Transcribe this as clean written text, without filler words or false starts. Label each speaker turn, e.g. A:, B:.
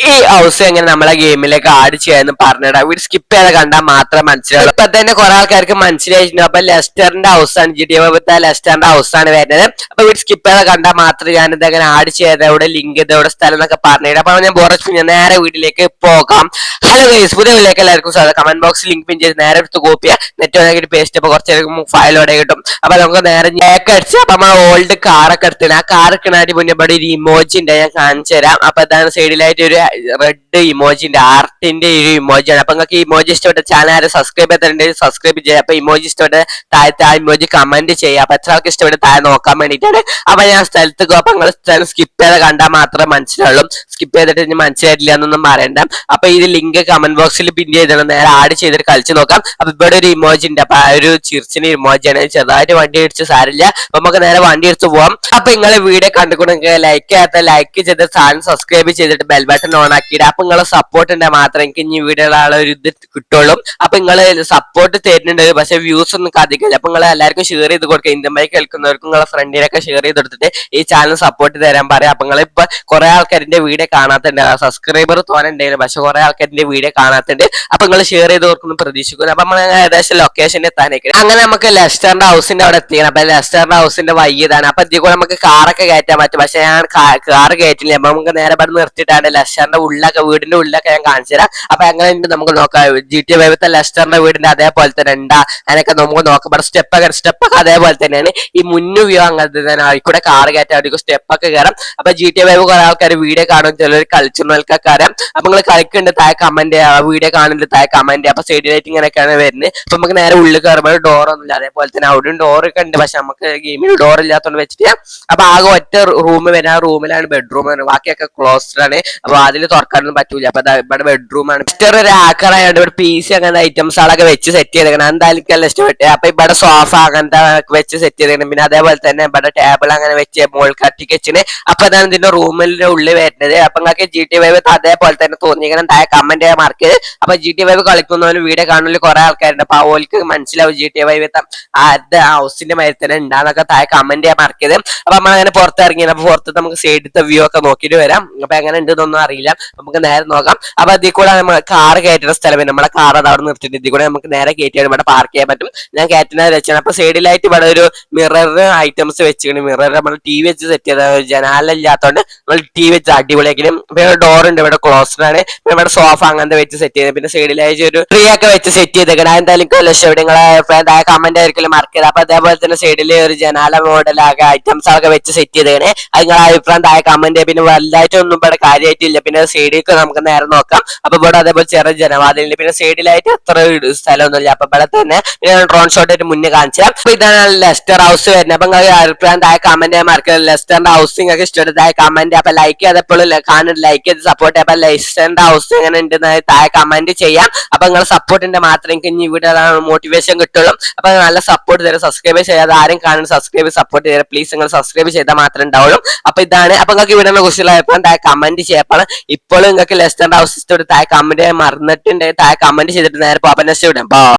A: ഈ ഹൗസ് എങ്ങനെ നമ്മളെ ഗെയിമിലേക്ക് ആഡ് ചെയ്യാന്ന് പറഞ്ഞിടാ. വീട് സ്കിപ്പ് ചെയ്ത് കണ്ടാൽ മാത്രം മനസ്സിലാവും. ഇപ്പൊ തന്നെ കുറെ ആൾക്കാർക്ക് മനസ്സിലായിട്ടുണ്ട്. അപ്പൊ ലെസ്റ്ററിന്റെ ഹൗസ് ആണ്, GTA ലെസ്റ്ററിന്റെ ഹൗസ് ആണ് വരുന്നത്. അപ്പൊ വീട് സ്കിപ്പ് ചെയ്ത് കണ്ടാൽ മാത്രം ഞാൻ ഇതെങ്ങനെ ആഡ് ചെയ്ത് എവിടെ ലിങ്ക് ഇത് എവിടെ സ്ഥലം എന്നൊക്കെ പറഞ്ഞിട്ട്. അപ്പൊ ഞാൻ ബോറച്ച് ഞാൻ നേരെ വീട്ടിലേക്ക് പോകാം. ഹലോ ഗൈസ്, പുതിയ വീട്ടിലേക്ക് എല്ലാവർക്കും സ്വാഗതം. കമന്റ് ബോക്സിൽ ലിങ്ക് പിൻ ചെയ്ത് നേരെ എടുത്ത് കോപ്പി ചെയ്യാം. നെറ്റ് വേണമെങ്കിൽ പേസ്റ്റ് അപ്പൊ കുറച്ച് ഫയലോടെ കിട്ടും. അപ്പൊ നമുക്ക് നേരെ ബാക്ക് അടിച്ച് അപ്പൊ നമ്മൾ ഓൾഡ് കാറൊക്കെ എടുത്തിന്. ആ കാർ എടുക്കണായിട്ട് മുന്നേ ഇവിടെ ഒരു ഇമോജി ഉണ്ട്, ഞാൻ കാണിച്ചു തരാം. അപ്പൊ അതാണ് സൈഡിലായിട്ട് ഒരു റെഡ് ഇമോജിന്റെ ആർട്ടിന്റെ ഒരു ഇമോജിയാണ്. അപ്പൊ നിങ്ങൾക്ക് ഇമോജി ഇഷ്ടപ്പെട്ട ചാനൽ ആരും സബ്സ്ക്രൈബ് ചെയ്തിട്ടുണ്ടെങ്കിൽ സബ്സ്ക്രൈബ് ചെയ്യുക. അപ്പൊ ഇമോജി ഇഷ്ടപ്പെട്ട താഴത്തെ ആ ഇമോജി കമന്റ് ചെയ്യുക. അപ്പൊ എത്ര ആൾക്ക് ഇഷ്ടപ്പെട്ട് താഴെ നോക്കാൻ വേണ്ടിയിട്ടാണ്. അപ്പൊ ഞാൻ സ്ഥലത്ത് പോകും. അപ്പൊ നിങ്ങൾ സ്ഥലം സ്കിപ്പ് ചെയ്ത് കണ്ടാൽ മാത്രമേ മനസ്സിലാവുള്ളൂ. സ്കിപ്പ് ചെയ്തിട്ട് ഇനി മനസ്സിലായിട്ടില്ല എന്നൊന്നും പറയണ്ട. അപ്പൊ ഇത് ലിങ്ക് കമന്റ് ബോക്സിൽ പിൻ ചെയ്തിട്ട് നേരെ ആഡ് ചെയ്തിട്ട് കളിച്ച് നോക്കാം. അപ്പൊ ഇവിടെ ഒരു ഇമോജി ഉണ്ട്. അപ്പൊ ആ ഒരു ചിരിച്ചിന് ഇമോജിയാണ്. ചെറുതായിട്ട് വണ്ടി ഇടിച്ച് സാരില്ല. അപ്പൊ നമുക്ക് നേരെ വണ്ടി എടുത്ത് പോവാം. അപ്പൊ നിങ്ങളെ വീഡിയോ കണ്ടുകൊണ്ടെങ്കിൽ ലൈക്ക് ചെയ്യാത്ത ലൈക്ക് ചെയ്ത് ചാനൽ സബ്സ്ക്രൈബ് ചെയ്തിട്ട് ബെൽ ബട്ടൺ ഓൺ ആക്കിയിട്ട്. അപ്പൊ നിങ്ങളെ സപ്പോർട്ട് ഉണ്ടെങ്കിൽ മാത്രമേ എനിക്ക് ഇനി വീഡിയോയിലുള്ള ഒരു ഇത് കിട്ടുള്ളൂ. അപ്പൊ നിങ്ങൾ സപ്പോർട്ട് തരുന്നുണ്ട്, പക്ഷെ വ്യൂസ് ഒന്നും അധികമില്ല. അപ്പൊ നിങ്ങൾ എല്ലാവർക്കും ഷെയർ ചെയ്ത് കൊടുക്കുക. ഇന്ത്യമായി കേൾക്കുന്നവർക്കും നിങ്ങളെ ഫ്രണ്ടിനൊക്കെ ഷെയർ ചെയ്ത് കൊടുത്തിട്ട് ഈ ചാനൽ സപ്പോർട്ട് തരാൻ പറയാം. അപ്പൊ നിങ്ങൾ ഇപ്പൊ കുറെ ആൾക്കാരിന്റെ വീഡിയോ കാണാത്തുണ്ട്, സബ്സ്ക്രൈബർ തോന്നുന്നുണ്ടെങ്കിലും പക്ഷെ കുറെ ആൾക്കാരിന്റെ വീഡിയോ കാണാത്തുണ്ട്. അപ്പൊ നിങ്ങൾ ഷെയർ ചെയ്ത് കൊടുക്കുന്നു പ്രതീക്ഷിക്കുന്നു. അപ്പൊ നമ്മൾ ഏകദേശം ലൊക്കേഷനിൽ എത്താനേക്കും. അങ്ങനെ നമുക്ക് ലെസ്റ്ററിന്റെ ഹൗസിന്റെ അവിടെ എത്തിക്കണം. അപ്പൊ ലെസ്റ്ററിന്റെ ഹൗസിന്റെ വഴി ഇതാണ്. അപ്പൊ ഇതിൽ കൂടെ നമുക്ക് കാറൊക്കെ കയറ്റാൻ പറ്റും, പക്ഷെ ഞാൻ കാറ് കയറ്റില്ല. അപ്പൊ നമുക്ക് നേരെ ഇവിടെ നിർത്തിയിട്ടാണ് ലെസ്റ്ററിന്റെ ഉള്ളൊക്കെ വീടിന്റെ ഉള്ളൊക്കെ ഞാൻ കാണിച്ചു തരാം. അപ്പൊ എങ്ങനെ ഉണ്ട് നമുക്ക് നോക്കാം. GTA 5 ലെസ്റ്ററിന്റെ വീടിന്റെ അതേപോലെ തന്നെ ഉണ്ടാ അതിനൊക്കെ നമുക്ക് നോക്കാം. ഇവിടെ സ്റ്റെപ്പൊക്കെ അതേപോലെ തന്നെയാണ്. ഈ മുന്നു വ്യൂ അങ്ങനത്തെ തന്നെ ആയിക്കൂടെ കാറ് കയറ്റാൻ വേണ്ടി സ്റ്റെപ്പൊക്കെ കയറാം. അപ്പൊ GTA 5 കുറെ ആൾക്കാർ വീഡിയോ കാണും, ചിലർ കളിച്ചിരുന്നവർക്കൊക്കെ അറിയാം. അപ്പൊ നിങ്ങൾ കളിക്കുന്നുണ്ട് താഴെ കമന്റ്, വീഡിയോ കാണുന്നുണ്ട് താഴെ കമന്റ്. അപ്പൊ സൈഡിലായിട്ട് ഇങ്ങനെയൊക്കെയാണ് വരുന്നത്. അപ്പൊ നമുക്ക് നേരെ ഉള്ളിൽ കയറുമ്പോൾ ഡോറൊന്നുമില്ല. അതേപോലെ തന്നെ അവിടെയും ഡോറൊക്കെ ഉണ്ട്, പക്ഷെ നമുക്ക് ഗെയിമിൽ ഡോർ ഇല്ലാത്തതുകൊണ്ട് വെച്ചിട്ട് അപ്പൊ ആകെ ഒറ്റ റൂം വരും. ആ റൂമിലാണ് ബെഡ്റൂം, ബാക്കിയൊക്കെ ക്ലോസ്ഡ് ആണ്. അപ്പൊ അതിൽ തുറക്കാനൊന്നും പറ്റൂല. അപ്പൊ ഇവിടെ ബെഡ്റൂം ആണ്. ഒരു ഹാക്കറായോണ്ട് ഇവിടെ PC അങ്ങനത്തെ ഐറ്റംസുകളൊക്കെ വെച്ച് സെറ്റ് ചെയ്തേക്കണം. എന്തായാലും എനിക്കെല്ലാം ഇഷ്ടപ്പെട്ടു. അപ്പൊ ഇവിടെ സോഫ അങ്ങനത്തെ വെച്ച് സെറ്റ് ചെയ്തേക്കണം. പിന്നെ അതേപോലെ തന്നെ ഇവിടെ ടേബിൾ അങ്ങനെ വെച്ച് മോൾ കട്ടിക്ക് വെച്ചിന്. അപ്പൊ അതാണ് ഇതിന്റെ റൂമിന്റെ ഉള്ളിൽ വരുന്നത്. അപ്പൊ നിങ്ങൾക്ക് GTA 5 അതേപോലെ തന്നെ തോന്നിക്കണം താഴെ കമന്റ് ചെയ്യാൻ മാർക്ക്. അപ്പൊ GTA 5 കളിക്കുന്നവരും വീഡിയോ കാണുന്നതിൽ കുറെ ആൾക്കാരുണ്ട്. അപ്പൊ ഓൾക്ക് മനസ്സിലാവും GTA 5 ഹൗസിന്റെ മേലെ തന്നെ ഉണ്ടാന്നൊക്കെ താഴെ കമന്റ് ചെയ്യാൻ മാർക്ക് ചെയ്ത്. അപ്പൊ നമ്മളങ്ങനെ പുറത്തിറങ്ങിയത്. അപ്പൊ പുറത്ത് നമുക്ക് സൈഡിലത്തെ വ്യൂ ഒക്കെ നോക്കിയിട്ട് വരാം. അപ്പൊ എങ്ങനെ ഉണ്ടെന്നൊന്നും അറിയില്ല, നമുക്ക് നേരെ നോക്കാം. അപ്പൊ അതിൽ കൂടെ നമ്മൾ കാർ കയറ്റുന്ന സ്ഥലം, നമ്മളെ കാർ അത് അവിടെ നിർത്തിയിട്ട് ഇതിൽ കൂടെ നമുക്ക് നേരെ കയറ്റിയാൽ ഇവിടെ പാർക്ക് ചെയ്യാൻ പറ്റും. ഞാൻ കയറ്റുന്നത് വെച്ചാണ്. അപ്പൊ സൈഡിലായിട്ട് ഇവിടെ ഒരു മിറർ ഐറ്റംസ് വെച്ചിട്ടുണ്ട്. മിറർ നമ്മൾ TV വെച്ച് സെറ്റ് ചെയ്ത, ജനാല ഇല്ലാത്തതുകൊണ്ട് നമ്മൾ TV വെച്ച് അടിപൊളിയാക്കിലും. പിന്നെ ഡോർ ഉണ്ട്, ഇവിടെ ക്ലോസ്ഡ് ആണ്. പിന്നെ ഇവിടെ സോഫ അങ്ങനത്തെ വെച്ച് സെറ്റ് ചെയ്ത്, പിന്നെ സൈഡിലായിട്ട് ഒരു ട്രീ ഒക്കെ വെച്ച് സെറ്റ് ചെയ്തേക്കണം. എന്തായാലും ലക്ഷം നിങ്ങളെ കമന്റ് ആയിരിക്കും മാർക്ക് ചെയ്ത്. അപ്പൊ അതേപോലെ തന്നെ സൈഡിൽ ഒരു ജനാല മോഡലാകെ ഐറ്റംസ് ഒക്കെ വെച്ച് സെറ്റ് ചെയ്തേക്കണേ. അത് നിങ്ങളെ അഭിപ്രായം താഴെ കമന്റ്. പിന്നെ വലുതായിട്ടൊന്നും ഇവിടെ കാര്യമായിട്ടില്ല. പിന്നെ സൈഡിലേക്ക് നമുക്ക് നേരെ നോക്കാം. അപ്പൊ ഇവിടെ അതേപോലെ ചെറിയ ജനവാതിലുണ്ട്. പിന്നെ സൈഡിലായിട്ട് എത്ര സ്ഥലമൊന്നുമില്ല. അപ്പൊ ഇവിടെ തന്നെ ഡ്രോൺ ഷോട്ട് ആയിട്ട് മുന്നേ കാണിച്ചാൽ. അപ്പൊ ഇതാണ് ലെസ്റ്റർ ഹൗസ് വരുന്നത്. അപ്പൊ നിങ്ങൾക്ക് അഭിപ്രായം താഴെ കമന്റ് മാർക്ക്. ലെസ്റ്ററിന്റെ ഹൗസ് നിങ്ങൾക്ക് ഇഷ്ടപ്പെട്ട താഴെ കമന്റ്. അപ്പൊ ലൈക്ക് ചെയ്തപ്പോഴും കാണുന്നത് ലൈക്ക് ചെയ്ത് സപ്പോർട്ട് ചെയ്യാം. അപ്പൊ ലെസ്റ്ററിന്റെ ഹൗസ് എങ്ങനെ ഉണ്ടെന്ന് താഴെ കമന്റ് ചെയ്യാം. അപ്പൊ നിങ്ങളെ സപ്പോർട്ടിന്റെ മാത്രം എനിക്ക് ഇനി ഇവിടെ മോട്ടിവേഷൻ കിട്ടുള്ളൂ. അപ്പൊ നല്ല സപ്പോർട്ട് തരാം. സബ്സ്ക്രൈബ് ചെയ്യാതെ ആരും കാണുന്നത് സബ്സ്ക്രൈബ് സപ്പോർട്ട് ചെയ്യാം പ്ലീസ്. നിങ്ങൾ സബ്സ്ക്രൈബ് ചെയ്താൽ മാത്രമേ ഉണ്ടാവുള്ളൂ. അപ്പൊ ഇതാണ്. അപ്പൊ നിങ്ങൾക്ക് ഇവിടെ കുറിച്ചുള്ള അഭിപ്രായം താഴെ കമന്റ് ചെയ്യപ്പോൾ ഇപ്പോഴും നിങ്ങൾക്ക് ലെസ്റ്ററിന്റെ ഹൗസ് ഇഷ്ടപ്പെട്ട് താഴെ കമന്റ് ചെയ്യാൻ മറന്നിട്ടുണ്ടെങ്കിൽ താഴെ കമന്റ് ചെയ്തിട്ട് നേരെ പോകാൻ നെക്സ്റ്റ് വിടാം.